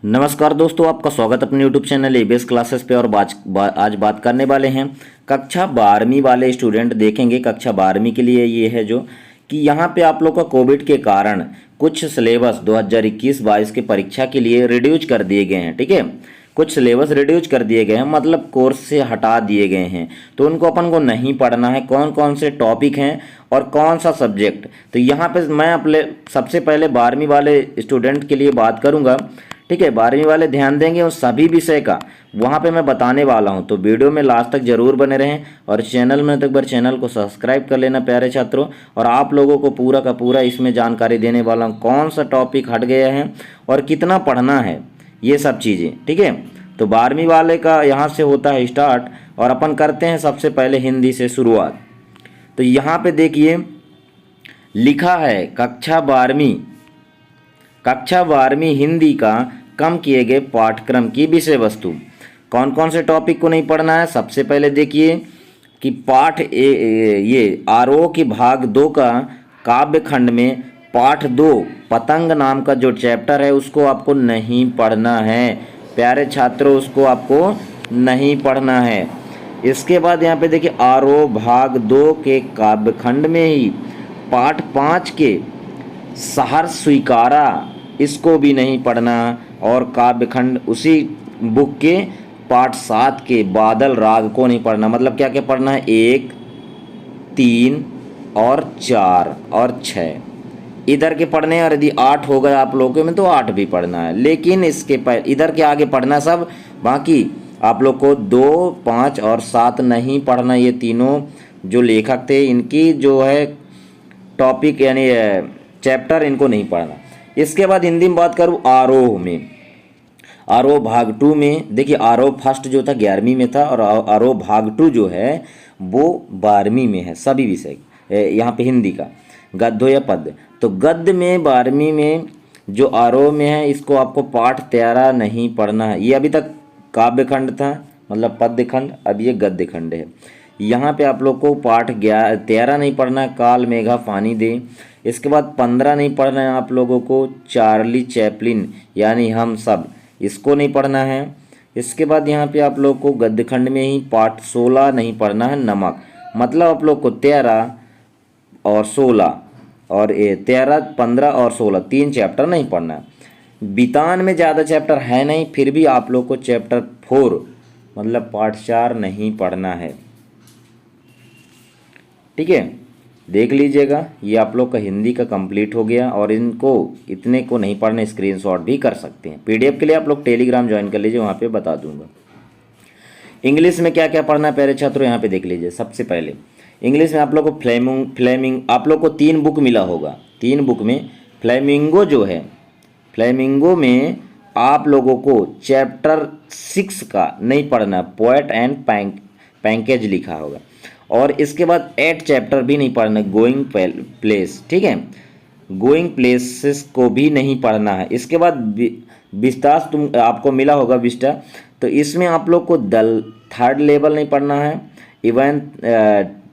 नमस्कार दोस्तों, आपका स्वागत अपने यूट्यूब चैनल एबीएस क्लासेस पे। और आज बात करने वाले हैं कक्षा 12वीं वाले स्टूडेंट देखेंगे। कक्षा 12वीं के लिए ये है जो कि यहाँ पे आप लोग का कोविड के कारण कुछ सिलेबस 2021-22 के परीक्षा के लिए रिड्यूज कर दिए गए हैं। ठीक है, कुछ सिलेबस रिड्यूज कर दिए गए हैं, मतलब कोर्स से हटा दिए गए हैं। तो उनको अपन को नहीं पढ़ना है, कौन कौन से टॉपिक हैं और कौन सा सब्जेक्ट। तो यहाँ पे मैं अपने सबसे पहले 12वीं वाले स्टूडेंट के लिए बात करूँगा। ठीक है, 12वीं वाले ध्यान देंगे उस सभी विषय का वहाँ पे मैं बताने वाला हूँ। तो वीडियो में लास्ट तक जरूर बने रहें और चैनल में तो एक बार चैनल को सब्सक्राइब कर लेना प्यारे छात्रों। और आप लोगों को पूरा का पूरा इसमें जानकारी देने वाला हूँ, कौन सा टॉपिक हट गया है और कितना पढ़ना है, ये सब चीज़ें। ठीक है, तो 12वीं वाले का यहाँ से होता है स्टार्ट और अपन करते हैं सबसे पहले हिंदी से शुरुआत। तो यहाँ पे देखिए लिखा है कक्षा 12वीं हिंदी का कम किए गए पाठ्यक्रम की विषय वस्तु। कौन कौन से टॉपिक को नहीं पढ़ना है। सबसे पहले देखिए कि पाठ ये आरोह की भाग 2 का काव्य खंड में पाठ 2 पतंग नाम का जो चैप्टर है उसको आपको नहीं पढ़ना है प्यारे छात्रों, उसको आपको नहीं पढ़ना है। इसके बाद यहाँ पे देखिए आरोह भाग 2 के काव्य खंड में ही पाठ 5 के सहर्ष स्वीकारा, इसको भी नहीं पढ़ना। और काव्य खंड उसी बुक के पाठ 7 के बादल राग को नहीं पढ़ना। मतलब क्या क्या पढ़ना है, 1, 3 और 4 और 6 इधर के पढ़ने। और यदि 8 हो गए आप लोगों में तो 8 भी पढ़ना है, लेकिन इसके इधर के आगे पढ़ना सब। बाकी आप लोग को 2, 5 और 7 नहीं पढ़ना। ये तीनों जो लेखक थे इनकी जो है टॉपिक यानी चैप्टर, इनको नहीं पढ़ना। इसके बाद हिंदी में बात करूँ आरोह में, आरोह भाग 2 में देखिए आरोह फर्स्ट जो था 11वीं में था और आरोह भाग 2 जो है वो 12वीं में है। सभी विषय यहाँ पे हिंदी का गद्य या पद्य। तो गद्य में 12वीं में जो आरोह में है इसको आपको पाठ 13 नहीं पढ़ना है। ये अभी तक काव्य खंड था, मतलब पद्य खंड, अब ये गद्य खंड है। यहाँ पे आप लोग को पाठ 13 नहीं पढ़ना है, काल मेघा पानी दे। इसके बाद 15 नहीं पढ़ना है आप लोगों को, चार्ली चैपलिन यानी हम सब, इसको नहीं पढ़ना है। इसके बाद यहाँ पे आप लोग को गद्य खंड में ही पाठ 16 नहीं पढ़ना है, नमक। मतलब आप लोग को 13 और 16 और 13, 15 और 16 3 चैप्टर नहीं पढ़ना है। बितान में ज़्यादा चैप्टर है नहीं, फिर भी आप लोग को चैप्टर 4 मतलब पाठ 4 नहीं पढ़ना है। ठीक है, देख लीजिएगा। ये आप लोग का हिंदी का कंप्लीट हो गया और इनको इतने को नहीं पढ़ने, स्क्रीनशॉट भी कर सकते हैं। पीडीएफ के लिए आप लोग टेलीग्राम ज्वाइन कर लीजिए, वहाँ पे बता दूंगा। इंग्लिश में क्या क्या पढ़ना है प्यारे छात्रों, यहाँ पे देख लीजिए। सबसे पहले इंग्लिश में आप लोग को फ्लेमिंग आप लोग को 3 बुक मिला होगा। 3 बुक में फ्लेमिंगो जो है, फ्लेमिंगो में आप लोगों को चैप्टर 6 का नहीं पढ़ना, पोएट एंड पैंकेज लिखा होगा। और इसके बाद 8 चैप्टर भी नहीं पढ़ना, गोइंग प्लेस। ठीक है, गोइंग प्लेसेस को भी नहीं पढ़ना है। इसके बाद विस्तास तुम आपको मिला होगा विस्टा, तो इसमें आप लोग को 3rd लेवल नहीं पढ़ना है। Even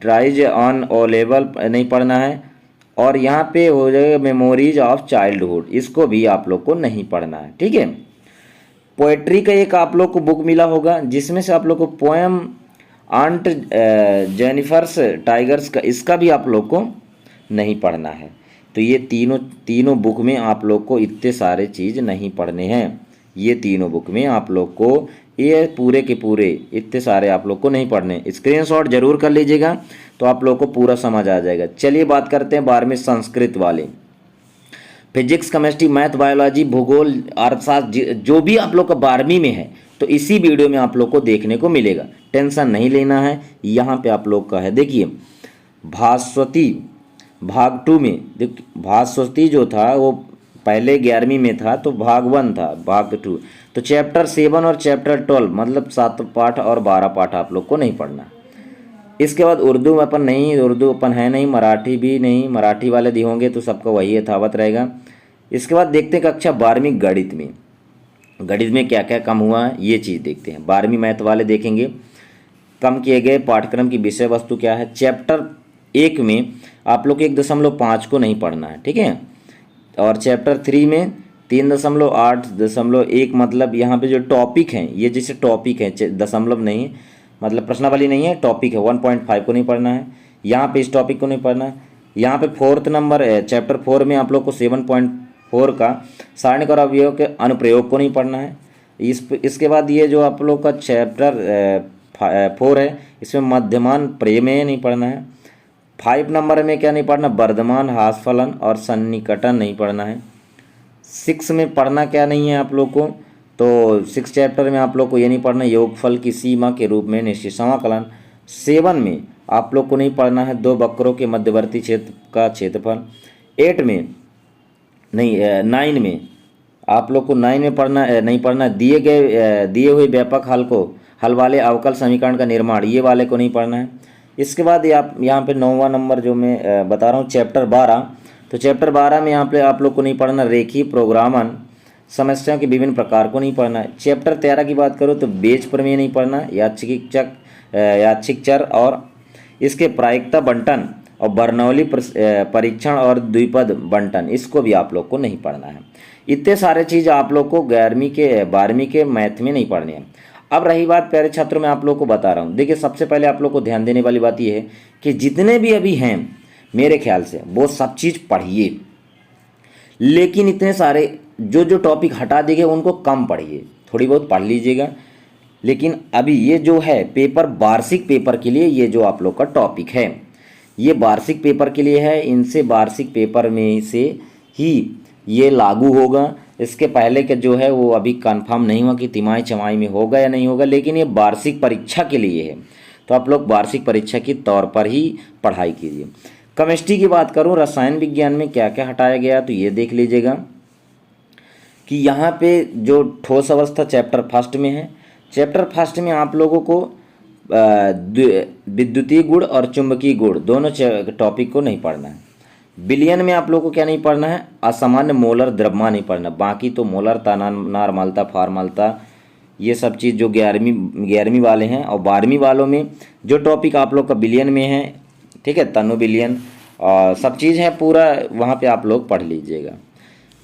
tries on O level नहीं पढ़ना है। और यहाँ पे हो जाएगा मेमोरीज ऑफ चाइल्डहुड, इसको भी आप लोग को नहीं पढ़ना है। ठीक है, पोएट्री का एक आप लोग को बुक मिला होगा जिसमें से आप लोग को पोएम आंट जेनिफर्स टाइगर्स का, इसका भी आप लोग को नहीं पढ़ना है। तो ये तीनों बुक में आप लोग को इतने सारे चीज़ नहीं पढ़ने हैं। ये तीनों बुक में आप लोग को ये पूरे के पूरे इतने सारे आप लोग को नहीं पढ़ने। स्क्रीनशॉट जरूर कर लीजिएगा तो आप लोग को पूरा समझ आ जाएगा। चलिए बात करते हैं 12वीं संस्कृत वाले। फिजिक्स, केमिस्ट्री, मैथ, बायोलॉजी, भूगोल, अर्थशास्त्र जो भी आप लोग का 12वीं में है तो इसी वीडियो में आप लोग को देखने को मिलेगा। टेंशन नहीं लेना है। यहाँ पे आप लोग का है देखिए भास्वती भाग 2 में, भास्वती जो था वो पहले 11वीं में था तो भाग 1 था, भाग 2 तो चैप्टर 7 और चैप्टर 12 मतलब 7 पाठ और 12 पाठ आप लोग को नहीं पढ़ना। इसके बाद उर्दू में अपन नहीं, उर्दू अपन है नहीं, मराठी भी नहीं, मराठी वाले भी होंगे तो सबका वही यथावत रहेगा। इसके बाद देखते हैं कक्षा 12वीं गणित में, गणित में क्या क्या कम हुआ है ये चीज़ देखते हैं। 12वीं मैथ वाले देखेंगे कम किए गए पाठ्यक्रम की विषय वस्तु क्या है। चैप्टर 1 में आप लोग 1.5 को नहीं पढ़ना है। ठीक है, और चैप्टर 3 में 3.8.1 मतलब यहाँ पे जो टॉपिक हैं, ये जैसे टॉपिक है, दशमलव नहीं है, मतलब प्रश्नावली नहीं है, टॉपिक है, 1.5 को नहीं पढ़ना है। यहाँ पे इस टॉपिक को नहीं पढ़ना है। यहाँ पे 4th नंबर चैप्टर 4 में आप लोग को 7.4 का सारणिक और अवयव के अनुप्रयोग को नहीं पढ़ना है। इसके बाद ये जो आप लोग का चैप्टर 4 है, इसमें मध्यमान प्रमेय नहीं पढ़ना है। 5 नंबर में क्या नहीं पढ़ना, वर्धमान, हासफलन और सन्निकटन नहीं पढ़ना है। 6 में पढ़ना क्या नहीं है आप लोग को, तो 6 चैप्टर में आप लोग को ये नहीं पढ़ना, योगफल की सीमा के रूप में निश्चित समाकलन। 7 में आप लोग को नहीं पढ़ना है, दो वक्रों के मध्यवर्ती क्षेत्र का क्षेत्रफल। 8 में नहीं, 9 में आप लोग को 9 में पढ़ना नहीं पढ़ना, दिए हुए व्यापक हल वाले अवकल समीकरण का निर्माण, ये वाले को नहीं पढ़ना है। इसके बाद आप यहाँ पे 9वां नंबर जो मैं बता रहा हूँ, चैप्टर 12, तो चैप्टर 12 में यहाँ पे आप लोग को नहीं पढ़ना, रेखीय प्रोग्रामन समस्याओं के विभिन्न प्रकार को नहीं पढ़ना है। चैप्टर 13 की बात करो तो बेज प्रमेय नहीं पढ़ना, यादृच्छिक चर और इसके प्रायिकता बंटन और बर्नौली परीक्षण और द्विपद बंटन, इसको भी आप लोग को नहीं पढ़ना है। इतने सारे चीज़ आप लोग को 12वीं के मैथ में नहीं पढ़नी है। अब रही बात प्यारे छात्रों, मैं आप लोग को बता रहा हूँ, देखिए सबसे पहले आप लोग को ध्यान देने वाली बात यह है कि जितने भी अभी हैं मेरे ख्याल से वो सब चीज़ पढ़िए, लेकिन इतने सारे जो टॉपिक हटा दिए गए उनको कम पढ़िए, थोड़ी बहुत पढ़ लीजिएगा। लेकिन अभी ये जो है पेपर, वार्षिक पेपर के लिए ये जो आप लोग का टॉपिक है, ये वार्षिक पेपर के लिए है, इनसे वार्षिक पेपर में से ही ये लागू होगा। इसके पहले के जो है वो अभी कंफर्म नहीं हुआ कि तिमाही छमाही में होगा या नहीं होगा, लेकिन ये वार्षिक परीक्षा के लिए है, तो आप लोग वार्षिक परीक्षा के तौर पर ही पढ़ाई कीजिए। केमिस्ट्री की बात करूँ, रसायन विज्ञान में क्या क्या हटाया गया तो ये देख लीजिएगा कि यहाँ पे जो ठोस अवस्था चैप्टर 1 में है, चैप्टर 1 में आप लोगों को विद्युतीय गुण और चुंबकीय गुण दोनों टॉपिक को नहीं पढ़ना है। विलयन में आप लोगों को क्या नहीं पढ़ना है, असामान्य मोलर द्रव्यमान नहीं पढ़ना, बाकी तो मोलरता, नॉर्मलता, फॉर्मलता, ये सब चीज़ जो 11वीं वाले हैं। और 12वीं वालों में जो टॉपिक आप लोग का विलयन में है, ठीक है, तनु विलयन और सब चीज़ है पूरा, वहाँ पे आप लोग पढ़ लीजिएगा।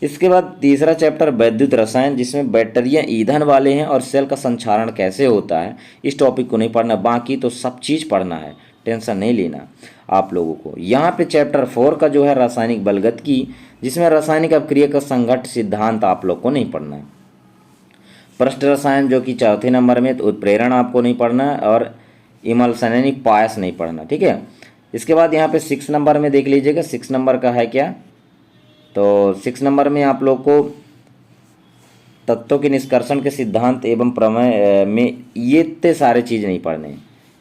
इसके बाद तीसरा चैप्टर वैद्युत रसायन, जिसमें बैटरियाँ ईंधन वाले हैं और सेल का संचारण कैसे होता है, इस टॉपिक को नहीं पढ़ना, बाकी तो सब चीज़ पढ़ना है, टेंशन नहीं लेना आप लोगों को। यहाँ पे चैप्टर 4 का जो है रासायनिक बलगतिकी, जिसमें रासायनिक अपक्रिया का संघट्ट सिद्धांत आप लोग को नहीं पढ़ना है। पृष्ठ रसायन जो कि 4थे नंबर में, तो उत्प्रेरण आपको नहीं पढ़ना है, और इमल्सनी पायस नहीं पढ़ना, ठीक है। इसके बाद यहाँ पे 6 नंबर में देख लीजिएगा, 6 नंबर का है क्या, तो 6 नंबर में आप लोग को तत्वों के निष्कर्षण के सिद्धांत एवं प्रमेय में ये इतने सारे चीज़ नहीं पढ़ने।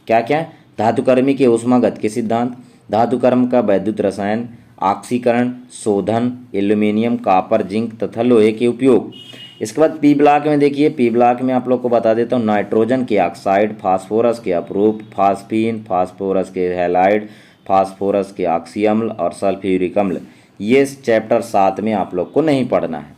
क्या क्या, धातुकर्मी के ऊष्मागत के सिद्धांत, धातुकर्म का वैद्युत रसायन, ऑक्सीकरण, शोधन, एल्यूमिनियम, कॉपर, जिंक तथा लोहे के उपयोग। इसके बाद पी ब्लॉक में देखिए, पी ब्लॉक में आप लोग को बता देता हूँ, नाइट्रोजन के ऑक्साइड, फास्फोरस के अपरूप, फास्फीन, फास्फोरस के हैलाइड, फास्फोरस के ऑक्सी अम्ल और सल्फ्यूरिक अम्ल, ये चैप्टर 7 में आप लोग को नहीं पढ़ना है।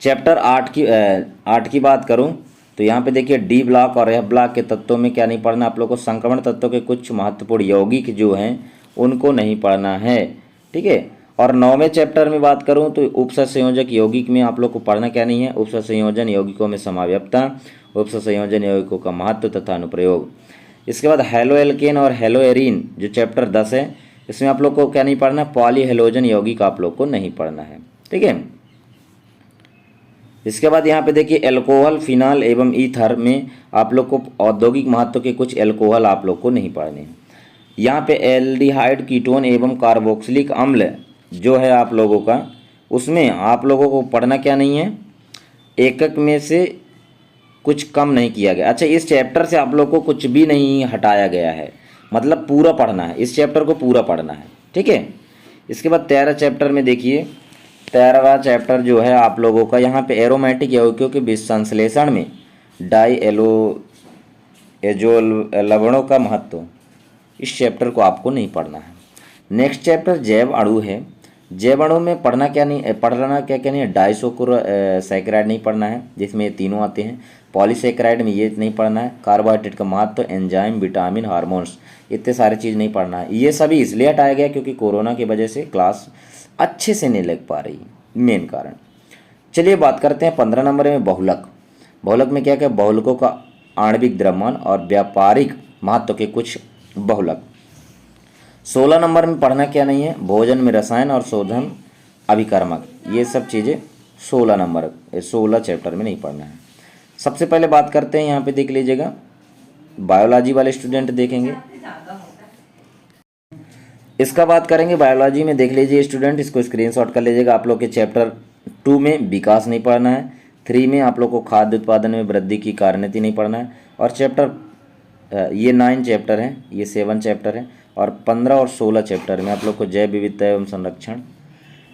चैप्टर 8 की बात करूं तो यहाँ पे देखिए डी ब्लॉक और एफ ब्लॉक के तत्वों में क्या नहीं पढ़ना आप लोग को, संक्रमण तत्वों के कुछ महत्वपूर्ण यौगिक जो हैं उनको नहीं पढ़ना है, ठीक है। और 9वें चैप्टर में बात करूं तो उपसंयोजक यौगिक में आप लोग को पढ़ना क्या नहीं है, उपसंयोजन यौगिकों में समाव्यपता, उपसंयोजन यौगिकों का महत्व तथा अनुप्रयोग। इसके बाद हेलो एल्केन और हेलो एरीन जो चैप्टर 10 है, इसमें आप लोग को क्या नहीं पढ़ना, पॉली हेलोजन यौगिक आप लोग को नहीं पढ़ना है, ठीक है। इसके बाद यहाँ पे देखिए एल्कोहल, फिनाल एवं ईथर में आप लोग को औद्योगिक महत्व के कुछ एल्कोहल आप लोग को नहीं पढ़ने हैं। यहाँ पे एल्डिहाइड, कीटोन एवं कार्बोक्सिलिक अम्ल जो है आप लोगों का, उसमें आप लोगों को पढ़ना क्या नहीं है, एकक में से कुछ कम नहीं किया गया। अच्छा, इस चैप्टर से आप लोग को कुछ भी नहीं हटाया गया है, मतलब पूरा पढ़ना है, इस चैप्टर को पूरा पढ़ना है, ठीक है। इसके बाद 13 चैप्टर में देखिए, 13वां चैप्टर जो है आप लोगों का, यहाँ पे एरोमेटिक यौगिकों के विसंश्लेषण में डाई एजोल लवणों का महत्व, इस चैप्टर को आपको नहीं पढ़ना है। नेक्स्ट चैप्टर जैव अणु है, जैव अणु में पढ़ना क्या नहीं है, डाइसोकोसैकेराइड नहीं पढ़ना है, जिसमें ये तीनों आते हैं। पॉलीसैकेराइड में ये नहीं पढ़ना है, कार्बोहाइड्रेट का महत्व, एंजाइम, विटामिन, हार्मोन्स, इतने सारे चीज़ नहीं पढ़ना है। ये सभी इसलिए हटाया गया क्योंकि कोरोना की वजह से क्लास अच्छे से नहीं लग पा रही, मेन कारण। चलिए बात करते हैं 15 नंबर में बहुलक। बहुलक में क्या क्या, बहुलकों का आणविक द्रव्यमान और व्यापारिक महत्व के कुछ बहुलक। 16 नंबर में पढ़ना क्या नहीं है, भोजन में रसायन और शोधन अभिकर्मक, ये सब चीज़ें 16 नंबर 16 चैप्टर में नहीं पढ़ना है। सबसे पहले बात करते हैं, यहाँ पे देख लीजिएगा बायोलॉजी वाले स्टूडेंट देखेंगे, इसका बात करेंगे। बायोलॉजी में देख लीजिए स्टूडेंट, इसको स्क्रीनशॉट कर लीजिएगा। आप लोग के चैप्टर 2 में विकास नहीं पढ़ना है, 3 में आप लोग को खाद्य उत्पादन में वृद्धि की कार्यनीति नहीं पढ़ना है, और चैप्टर ये 9 चैप्टर हैं, ये 7 चैप्टर हैं, और 15 और 16 चैप्टर में आप लोग को जैव विविधता एवं संरक्षण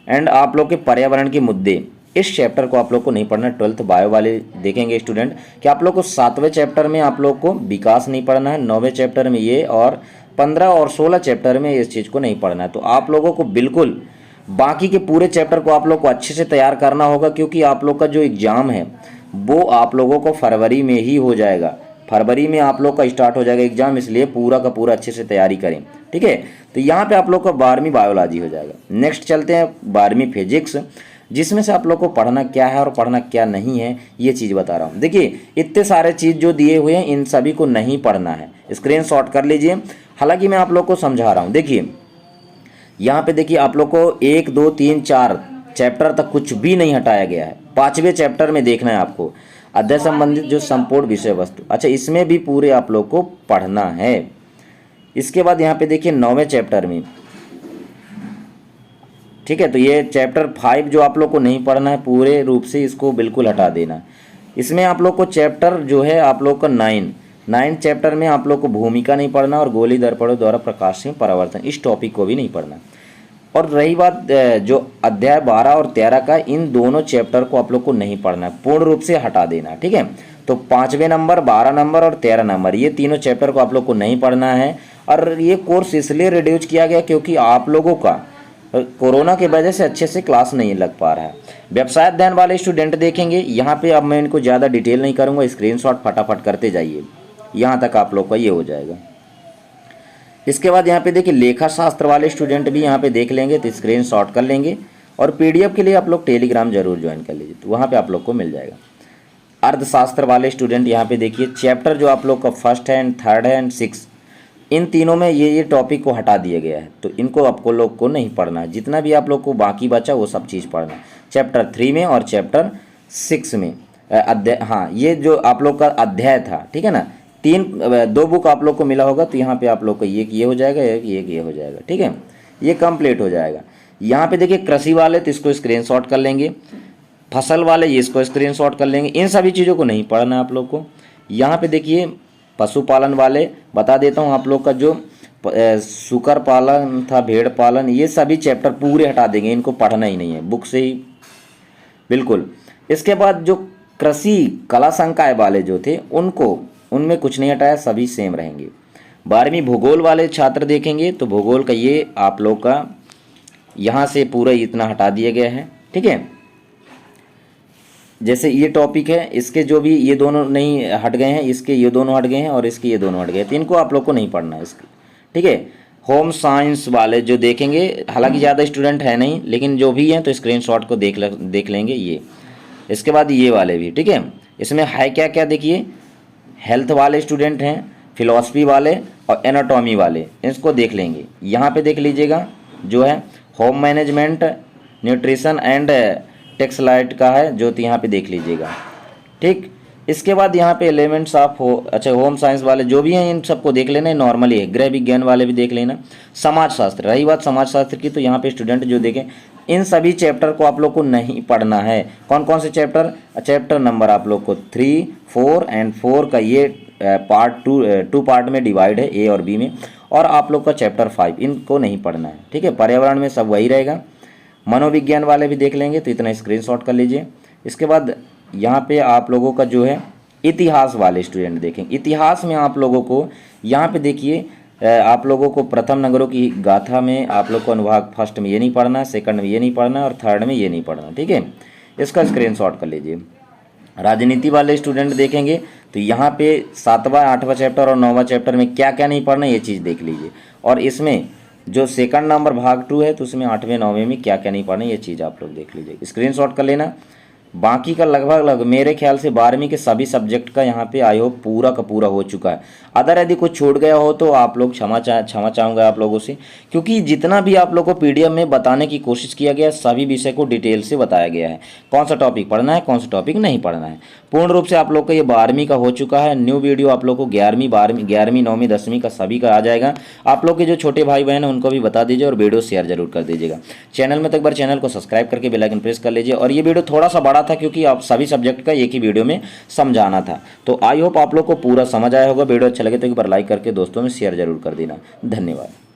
एंड आप लोग के पर्यावरण के मुद्दे, इस चैप्टर को आप लोग को नहीं पढ़ना। 12th बायो वाले देखेंगे स्टूडेंट कि आप लोग को 7वें चैप्टर में आप लोग को विकास नहीं पढ़ना है, 9वें चैप्टर में ये, और 15 और 16 चैप्टर में इस चीज़ को नहीं पढ़ना है। तो आप लोगों को बिल्कुल बाकी के पूरे चैप्टर को आप लोग को अच्छे से तैयार करना होगा, क्योंकि आप लोग का जो एग्ज़ाम है वो आप लोगों को फरवरी में ही हो जाएगा। फरवरी में आप लोग का स्टार्ट हो जाएगा एग्जाम, इसलिए पूरा का पूरा अच्छे से तैयारी करें, ठीक है। तो यहाँ पे आप लोग का 12वीं बायोलॉजी हो जाएगा। नेक्स्ट चलते हैं 12वीं फिजिक्स, जिसमें से आप लोग को पढ़ना क्या है और पढ़ना क्या नहीं है ये चीज़ बता रहा हूँ। देखिए इतने सारे चीज़ जो दिए हुए हैं इन सभी को नहीं पढ़ना है, स्क्रीनशॉट कर लीजिए। हालांकि मैं आप लोग को समझा रहा हूँ। देखिए यहाँ पे देखिए आप लोग को 1 2 3 4 चैप्टर तक कुछ भी नहीं हटाया गया है। 5वें चैप्टर में देखना है आपको अध्ययन संबंधित जो संपूर्ण विषय वस्तु, अच्छा इसमें भी पूरे आप लोग को पढ़ना है। इसके बाद यहाँ पे देखिए 9वें चैप्टर में, ठीक है, तो ये चैप्टर 5 जो आप लोग को नहीं पढ़ना है पूरे रूप से, इसको बिल्कुल हटा देना। इसमें आप लोग को चैप्टर जो है आप लोग का 9 चैप्टर में आप लोग को भूमिका नहीं पढ़ना और गोली दर्पणों द्वारा प्रकाश में परावर्तन, इस टॉपिक को भी नहीं पढ़ना। और रही बात जो अध्याय 12 और 13 का, इन दोनों चैप्टर को आप लोग को नहीं पढ़ना है, पूर्ण रूप से हटा देना, ठीक है। तो 5वें नंबर, 12 नंबर और 13 नंबर, ये तीनों चैप्टर को आप लोग को नहीं पढ़ना है। और ये कोर्स इसलिए रिड्यूस किया गया क्योंकि आप लोगों का कोरोना की वजह से अच्छे से क्लास नहीं लग पा रहा है। व्यवसाय अध्ययन वाले स्टूडेंट देखेंगे, यहाँ पे अब मैं इनको ज़्यादा डिटेल नहीं करूँगा, स्क्रीनशॉट फटाफट करते जाइए, यहाँ तक आप लोग का ये हो जाएगा। इसके बाद यहाँ पे देखिए लेखा शास्त्र वाले स्टूडेंट भी यहाँ पे देख लेंगे तो स्क्रीनशॉट कर लेंगे, और पीडीएफ के लिए आप लोग टेलीग्राम जरूर ज्वाइन कर लीजिए, तो वहाँ पे आप लोग को मिल जाएगा। अर्थशास्त्र वाले स्टूडेंट यहाँ पे देखिए चैप्टर जो आप लोग का 1st है एंड 3rd है एंड 6, इन तीनों में ये टॉपिक को हटा दिया गया है, तो इनको आपको लोग को नहीं पढ़ना है। जितना भी आप लोग को बाकी बचा वो सब चीज़ पढ़ना है, चैप्टर 3 में और चैप्टर 6 में अध्याय, हाँ ये जो आप लोग का अध्याय था, ठीक है ना, 2 बुक आप लोग को मिला होगा, तो यहाँ पे आप लोग को ये हो जाएगा, ये हो जाएगा, ठीक है, ये कंप्लीट हो जाएगा। यहाँ पे देखिए कृषि वाले तो इसको स्क्रीनशॉट कर लेंगे, फसल वाले ये इसको स्क्रीनशॉट कर लेंगे, इन सभी चीज़ों को नहीं पढ़ना है आप लोग को। यहाँ पे देखिए पशुपालन वाले बता देता हूँ, आप लोग का जो सुकर पालन था, भेड़ पालन, ये सभी चैप्टर पूरे हटा देंगे, इनको पढ़ना ही नहीं है बुक से ही, बिल्कुल। इसके बाद जो कृषि कला संकाय वाले जो थे उनमें कुछ नहीं हटाया, सभी सेम रहेंगे। 12वीं भूगोल वाले छात्र देखेंगे तो भूगोल का ये आप लोग का यहाँ से पूरा इतना हटा दिया गया है, ठीक है। जैसे ये टॉपिक है, इसके जो भी ये दोनों नहीं हट गए हैं, इसके ये दोनों हट गए हैं और इसके ये दोनों हट गए, तो इनको आप लोग को नहीं पढ़ना है इसके, ठीक है। होम साइंस वाले जो देखेंगे, हालांकि ज़्यादा स्टूडेंट है नहीं, लेकिन जो भी हैं तो स्क्रीनशॉट को देख लेंगे ये। इसके बाद ये वाले भी, ठीक है, इसमें है क्या क्या देखिए, हेल्थ वाले स्टूडेंट हैं, फिलॉसफी वाले और एनाटॉमी वाले, इसको देख लेंगे। यहाँ पे देख लीजिएगा जो है होम मैनेजमेंट, न्यूट्रिशन एंड टेक्सलाइट का है जो, तो यहाँ पे देख लीजिएगा, ठीक। इसके बाद यहाँ पे एलिमेंट्स ऑफ होम साइंस वाले जो भी हैं इन सबको देख लेना, नॉर्मली है। गृह विज्ञान वाले भी देख लेना। समाजशास्त्र, रही बात समाजशास्त्र की, तो यहाँ पे स्टूडेंट जो देखें इन सभी चैप्टर को आप लोग को नहीं पढ़ना है। कौन कौन से चैप्टर, चैप्टर नंबर आप लोग को 3, 4 एंड 4 का ये पार्ट 2 पार्ट में डिवाइड है, ए और बी में, और आप लोग का चैप्टर 5 इनको नहीं पढ़ना है, ठीक है। पर्यावरण में सब वही रहेगा। मनोविज्ञान वाले भी देख लेंगे, तो इतना स्क्रीनशॉट कर लीजिए। इसके बाद यहाँ पे आप लोगों का जो है इतिहास वाले स्टूडेंट देखेंगे। इतिहास में आप लोगों को यहाँ पे देखिए आप लोगों को प्रथम नगरों की गाथा में आप लोग को अनुभाग 1st में ये नहीं पढ़ना, 2nd में ये नहीं पढ़ना और 3rd में ये नहीं पढ़ना, ठीक है। इसका स्क्रीनशॉट कर लीजिए। राजनीति वाले स्टूडेंट देखेंगे तो यहाँ पे 7वां 8वां चैप्टर और 9वां चैप्टर में क्या क्या नहीं पढ़ना ये चीज़ देख लीजिए। और इसमें जो 2nd नंबर भाग 2 है तो उसमें 8वें 9वें में क्या क्या नहीं पढ़ना ये चीज़ आप लोग देख लीजिए, स्क्रीनशॉट कर लेना। बाकी का लगभग मेरे ख्याल से 12वीं के सभी सब्जेक्ट का यहाँ पे आई होप पूरा का पूरा हो चुका है। अदर यदि कुछ छूट गया हो तो आप लोग क्षमा चाहूँगा आप लोगों से, क्योंकि जितना भी आप लोग को पीडीएफ में बताने की कोशिश किया गया सभी विषय को डिटेल से बताया गया है, कौन सा टॉपिक पढ़ना है कौन सा टॉपिक नहीं पढ़ना है। पूर्ण रूप से आप लोग का ये 12वीं का हो चुका है। न्यू वीडियो आप लोग को 11वीं 9वीं 10वीं का सभी का आ जाएगा। आप लोग के जो छोटे भाई बहन हैं उनको भी बता दीजिए और वीडियो शेयर जरूर कर दीजिएगा। चैनल में तो एक बार चैनल को सब्सक्राइब करके बेल आइकन प्रेस कर लीजिए। और ये वीडियो थोड़ा सा बड़ा था क्योंकि आप सभी सब्जेक्ट का एक ही वीडियो में समझाना था। तो आई होप आप लोग को पूरा समझ आया होगा। वीडियो अच्छा लगे तो एक बार लाइक करके दोस्तों में शेयर जरूर कर देना। धन्यवाद।